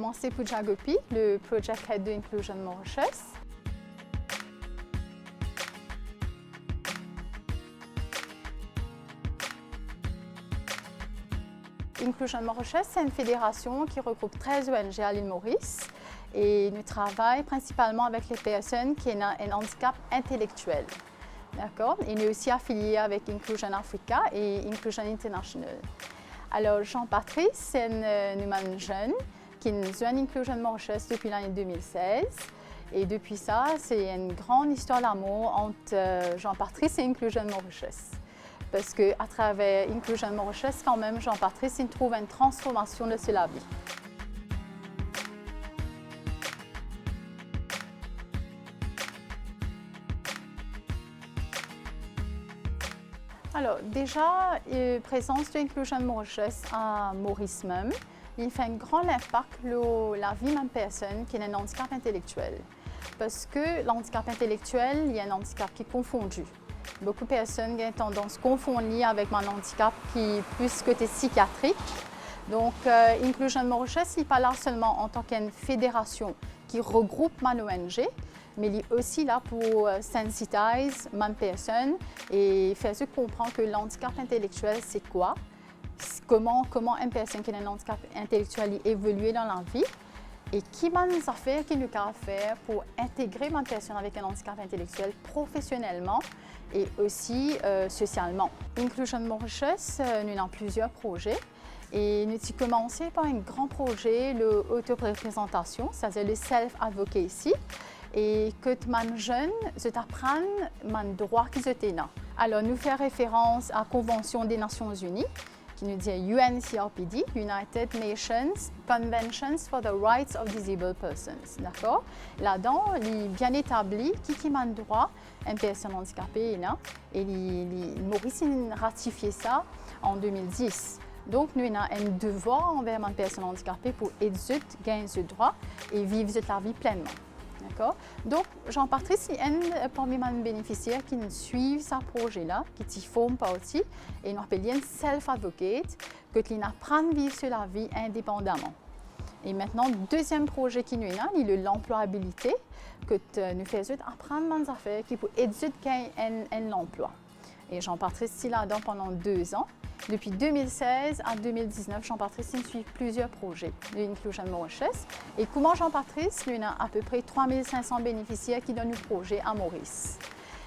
Moi, c'est Pooja Gopi, le Project Head de Inclusion Mauritius. Inclusion Mauritius, c'est une fédération qui regroupe 13 ONG à l'île Maurice et nous travaillons principalement avec les personnes qui ont un handicap intellectuel. D'accord? Et nous aussi affiliés avec Inclusion Africa et Inclusion International. Alors, Jean-Patrice, c'est un humain jeune qui nous joint Inclusion Mauritius depuis l'année 2016. Et depuis ça, c'est une grande histoire d'amour entre Jean-Patrice et Inclusion Mauritius. Parce qu'à travers Inclusion Mauritius, quand même, Jean-Patrice il trouve une transformation de sa vie. Alors, déjà, la présence de Inclusion Mauritius à Maurice même, il fait un grand impact sur la vie d'une personne qui a un handicap intellectuel. Parce que l'handicap intellectuel, il y a un handicap qui est confondu. Beaucoup de personnes ont tendance à confondre avec un handicap qui est plus côté psychiatrique. Donc, Inclusion Mauritius, il n'est pas là seulement en tant qu'une fédération qui regroupe une ONG, mais il est aussi là pour sensitiser les personnes et faire se comprendre que l'handicap intellectuel, c'est quoi, comment une personne qui a un handicap intellectuel évolue dans la vie et qui les affaires qu'il a faire pour intégrer une personne avec un handicap intellectuel professionnellement et aussi socialement. Inclusion Mauritius, nous avons plusieurs projets. Et nous avons commencé par un grand projet, l'auto-représentation, c'est-à-dire le self-advocacy, et que les jeunes apprennent les droits qu'ils ont. Alors, nous faisons référence à la Convention des Nations Unies, qui nous dit UNCRPD, United Nations Conventions for the Rights of Disabled Persons. D'accord? Là-dedans, il est bien établi qui a le droit à une personne handicapée. Et Maurice a ratifié ça en 2010. Donc, nous avons un devoir envers une personne handicapée pour aider gagner ce droit et vivre la vie pleinement. D'accord? Donc, Jean-Patrice est parmi les bénéficiaires qui suivent ce projet-là, qui forment partie, et nous appelons self-advocate, que nous apprennent à vivre la vie indépendamment. Et maintenant, le deuxième projet qui nous est là, c'est l'employabilité, que nous faisons apprendre des affaires qui pour aider à gagner un emploi. Et Jean-Patrice est là-dedans pendant 2 ans. Depuis 2016 à 2019, Jean-Patrice suit plusieurs projets de Inclusion Mauritius. Et comment Jean-Patrice, il a à peu près 3500 bénéficiaires qui donnent le projet à Maurice.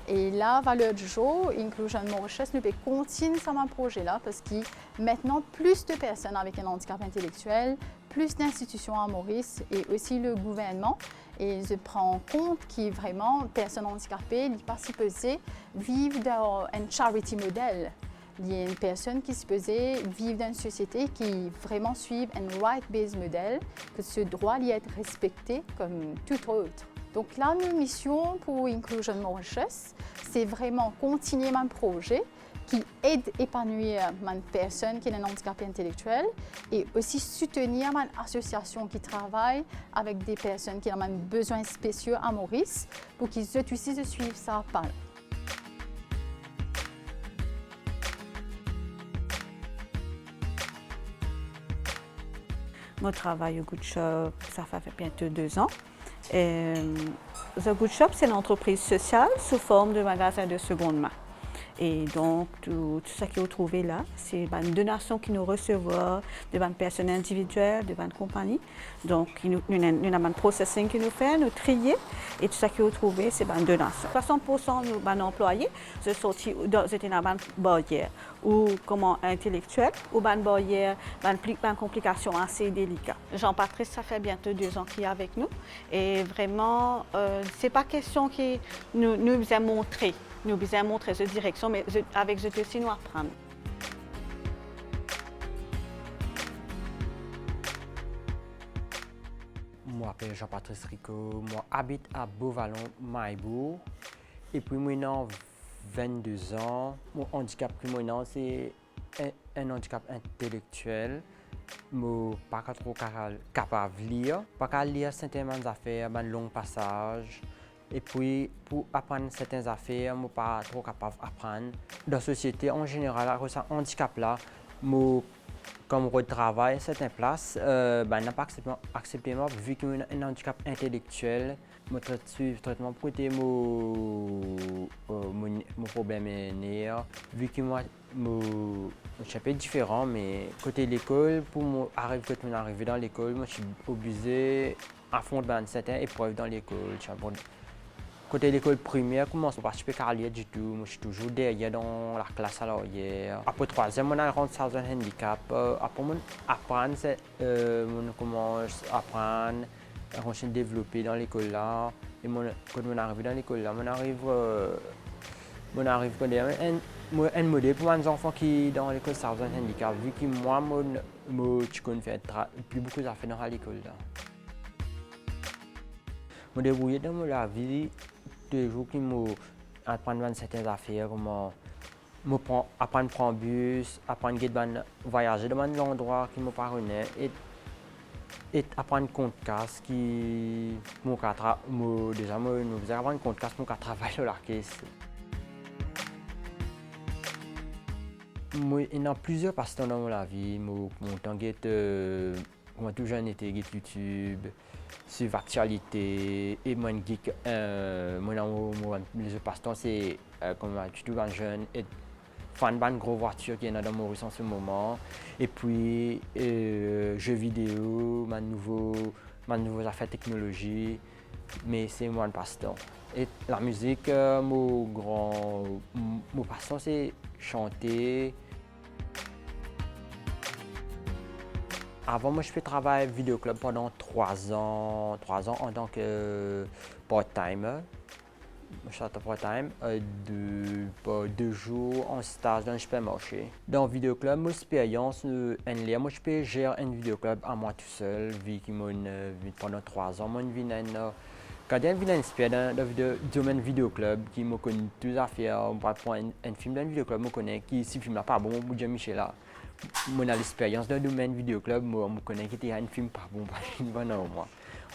Et là, valeur du jour, Inclusion Mauritius nous peut continuer sur ce projet-là parce qu'il y a maintenant plus de personnes avec un handicap intellectuel, plus d'institutions à Maurice et aussi le gouvernement. Et je prends en compte que vraiment, les personnes handicapées, il n'est pas supposé vivre dans un charity model. Il y a une personne qui est supposée vivre dans une société qui vraiment suit un right-based model, que ce droit doit être respecté comme tout autre. Donc là, notre mission pour Inclusion Mauritius, c'est vraiment continuer mon projet qui aide à épanouir une personne qui a un handicap intellectuel et aussi soutenir une association qui travaille avec des personnes qui ont un besoin spéciaux à Maurice pour qu'ils puissent suivre ça pas. Moi, je travaille au Good Shop, ça fait bientôt 2 ans. The Good Shop, c'est une entreprise sociale sous forme de magasin de seconde main. Et donc, tout ce que vous trouvez là, c'est une donation qui nous recevons de une personne individuelle, de une compagnie. Donc, nous avons un processing qui nous fait, nous trier, et tout ce que vous trouvez, c'est une donation. 60% de nos employés sont sortis dans une barrière, ou comment intellectuelle, ou une barrière, une complication assez délicate. Jean-Patrice, ça fait bientôt 2 ans qu'il est avec nous, et vraiment, ce n'est pas question qu'il nous a montré. Nous avons montré cette direction, mais avec ce aussi nous apprendre. Moi, je m'appelle Jean-Patrice Rico, moi habite à Beauvallon, Maïbourg. Et puis, moi, j'ai 22 ans. Mon handicap, c'est un handicap intellectuel. Je ne suis pas trop capable de lire. Je ne peux pas lire certaines affaires, un long passage. Et puis, pour apprendre certaines affaires, je ne suis pas trop capable d'apprendre. Dans la société, en général, avec ce handicap-là, je comme retravail à certaines places, n'a pas accepté moi vu que j'ai un handicap intellectuel. Je suis traitement pour côté mon problème est né. Vu que moi, je suis différent, mais côté l'école, quand je suis arrivé dans l'école, moi je suis obligé à fond dans certaines épreuves dans l'école. Côté l'école primaire, comment je ne participe pas à lire du tout. Moi, je suis toujours derrière dans la classe à l'arrière. Après 3e, on a rendu ça un handicap. Après, on apprend, on commence à apprendre, à développer dans l'école là. Et quand on arrive dans l'école là, on arrive quand un modèle pour les enfants qui dans l'école ça un handicap. Vu que moi, je connais faire plus beaucoup d'affaires dans l'école là. Je me débrouille dans la vie. Tous les jours, je apprendre certaines affaires, comme apprendre à prendre bus, apprendre à voyager dans un endroit qui me parvenait et apprendre compte casse qui déjà nous faisons apprendre compte casse pour travailler sur la caisse. Il y a plusieurs passe-temps dans ma vie. Mon temps moi toujours été YouTube, sur l'actualité et mon geek les passe-temps c'est comme tout jeune et fan de gros voitures qui est dans Maurice en ce moment et puis jeux vidéo, ma nouvelle affaire technologie, mais c'est mon passe-temps. Et la musique, mon passe-temps c'est chanter. Avant, moi, je fais travailler vidéoclub pendant 3 ans en tant que part-timer. Je suis part-time, 2 jours en stage dans le supermarché. Dans le vidéoclub, mon expérience, moi, je peux gérer un vidéoclub à moi tout seul, vu que pendant 3 ans, moi, quand il y a une expérience dans le domaine vidéoclub, qui me connaît toutes les affaires, on va prendre un film dans le vidéoclub, je connais qui si le film n'est pas bon, je dis Michel là. Moi, l'expérience dans le domaine vidéoclub, je connais qu'il y a un film pas bon, moi.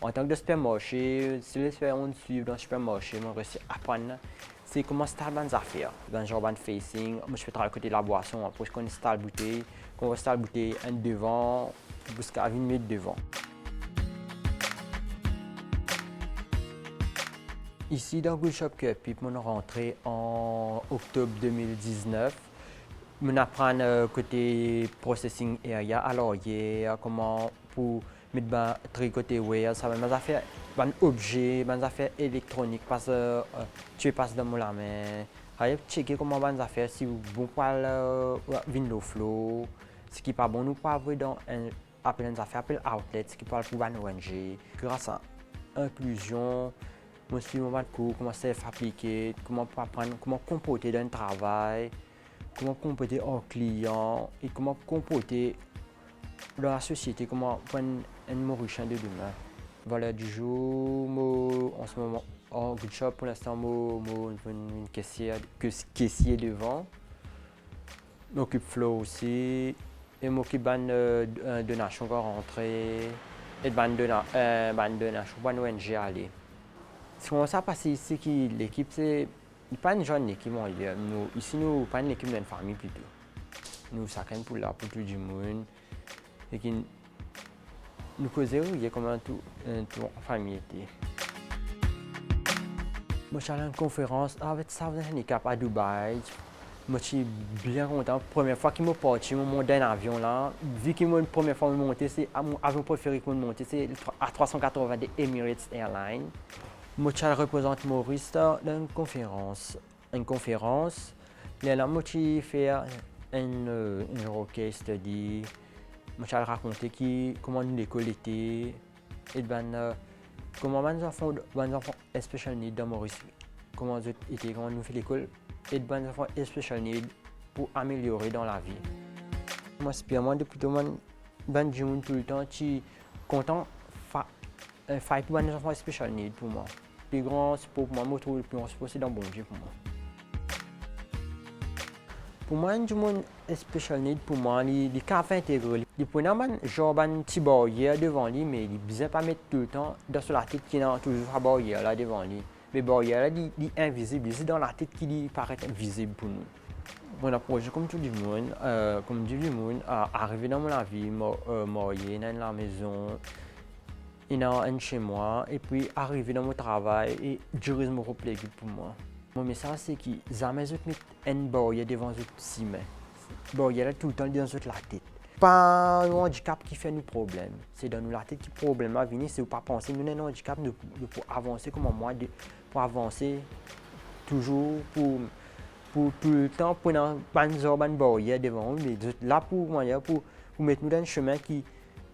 En tant que supermarché, si l'expérience suit dans le supermarché, je réussis à apprendre c'est comment installer les affaires. Dans le genre de facing, moi je fais travailler à côté de la boisson, après je installe la bouteille, quand on installe la bouteille un devant, jusqu'à 20 minutes devant. Ici dans Good Shop Cup, on est rentré en octobre 2019. On apprend côté processing area, alors comment pour mettre tricoter wire, ça va faire des objets, des affaires électroniques parce que tu passes dans la main. Allez checker comment des affaires si vous bon pas window flow, ce qui pas bon nous pas avoir dans appel des affaires appel outlet, ce qui parle pour ban ONG. Grâce à inclusion, moi suis mon cours, comment c'est fabriquer, comment apprendre, comment comporter dans le travail. Comment comporter en client et comment comporter dans la société, comment prendre un Mauricien de demain. Valeur du jour, en ce moment, en Good Shop, pour l'instant, une caissier devant. Je m'occupe Flow aussi. Et je m'occupe de donation qui rentrée et de donation pour ONG aller. Ce qu'on va passer ici, l'équipe, c'est pas une jeune équipe, ici nous pas une équipe d'une famille plutôt. Nous chacun pour là pour tout le monde et qui nous causons comment tout en famille était. Moi je suis allé à une conférence avec Southern Handicap à Dubaï. Moi je suis bien content. Première fois qu'il m'a parti, mon monté un avion là. Vu que la première fois que je monté, c'est mon avion préféré que je monté, c'est A380 de Emirates Airlines. Moi, je représente Maurice dans une conférence. Là, moi, je fais une case study. Moi, je raconter comment l'école était et comment les enfants special needs dans Maurice, comment nous fait l'école et les enfants special needs pour améliorer dans la vie. Moi, c'est moi depuis tout le temps, je suis content. Faire pour les enfants special needs pour moi. Le plus grand sport pour moi, je trouve le plus grand sport c'est dans bon Dieu pour moi. Pour moi, du monde special need pour moi, les cafés intégrés. Les prenants genre un petit barrière devant lui, mais il ne besoin pas mettre tout le temps dans la tête qui a toujours une barrière là devant lui. Mais barrière là, il est invisible, c'est dans la tête qui paraît invisible pour nous. Mon approche, comme tout le monde, arrivé dans mon vie, marié dans la maison, chez moi, et puis arrivé dans mon travail, et Dieu me rappelle pour moi. Mon message, c'est que jamais je mets une barrière devant les si mains. Barrière tout le temps dans la tête. Pas un handicap qui fait nous problème. C'est dans la tête qui problème à venir. C'est pas penser nous avons un handicap pour avancer comme moi, pour avancer toujours pour tout le temps pour pas une barrière devant nous. Mais là pour mettre nous dans un chemin qui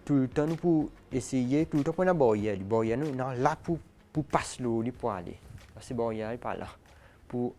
tout le temps nous pour essayer tout le temps pour une barrière. Les barrières nous là pour passer l'eau pour aller. Ces barrières pas là pour